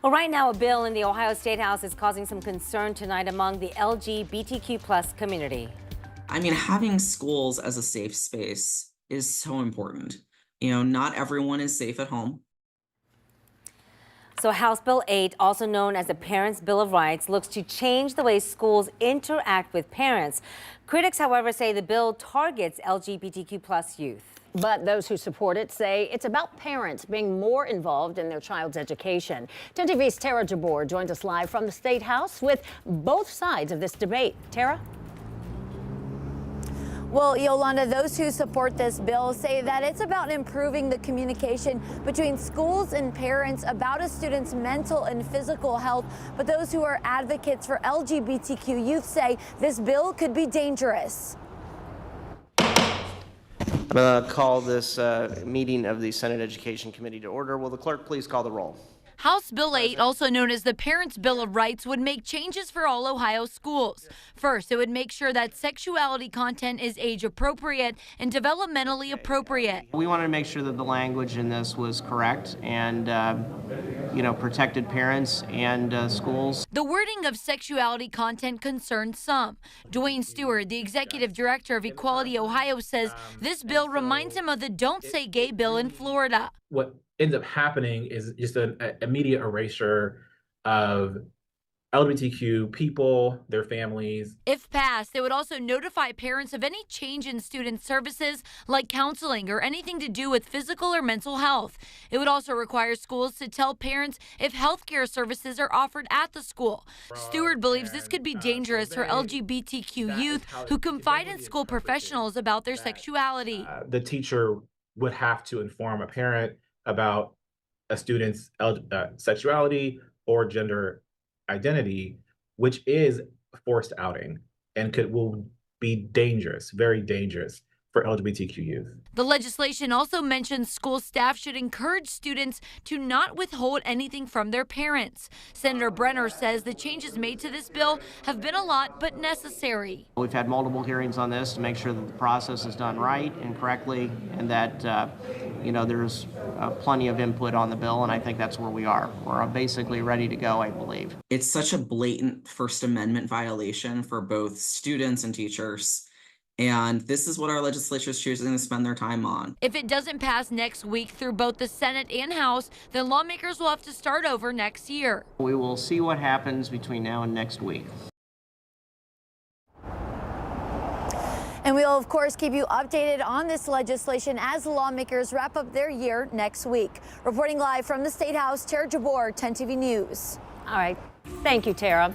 Well, right now, a bill in the Ohio Statehouse is causing some concern tonight among the LGBTQ plus community. I mean, having schools as a safe space is so important. Not everyone is safe at home. So House Bill 8, also known as the Parents' Bill of Rights, looks to change the way schools interact with parents. Critics, however, say the bill targets LGBTQ plus youth. But those who support it say it's about parents being more involved in their child's education. 10 TV's Tara Jabor joins us live from the State House with both sides of this debate. Tara? Well, Yolanda, those who support this bill say that it's about improving the communication between schools and parents about a student's mental and physical health. But those who are advocates for LGBTQ youth say this bill could be dangerous. I'm going to call this meeting of the Senate Education Committee to order. Will the clerk please call the roll? House Bill 8, also known as the Parents' Bill of Rights, would make changes for all Ohio schools. First, it would make sure that sexuality content is age appropriate and developmentally appropriate. We wanted to make sure that the language in this was correct and, protected parents and schools. The wording of sexuality content concerns some. Dwayne Stewart, the executive director of Equality Ohio, says this bill reminds him of the Don't Say Gay bill in Florida. What ends up happening is just an immediate erasure of LGBTQ people, their families. If passed, it would also notify parents of any change in student services like counseling or anything to do with physical or mental health. It would also require schools to tell parents if healthcare services are offered at the school. Stewart believes this could be dangerous for LGBTQ youth who confide in school professionals about their sexuality. The teacher would have to inform a parent about a student's sexuality or gender identity, which is forced outing and will be dangerous, very dangerous for LGBTQ youth. The legislation also mentions school staff should encourage students to not withhold anything from their parents. Senator Brenner says the changes made to this bill have been a lot, but necessary. We've had multiple hearings on this to make sure that the process is done right and correctly, and that there's plenty of input on the bill, and I think that's where we are. We're basically ready to go, I believe. It's such a blatant First Amendment violation for both students and teachers. And this is what our legislature is choosing to spend their time on. If it doesn't pass next week through both the Senate and House, then lawmakers will have to start over next year. We will see what happens between now and next week. And we'll, of course, keep you updated on this legislation as lawmakers wrap up their year next week. Reporting live from the State House, Tara Jabor, 10 TV News. All right. Thank you, Tara.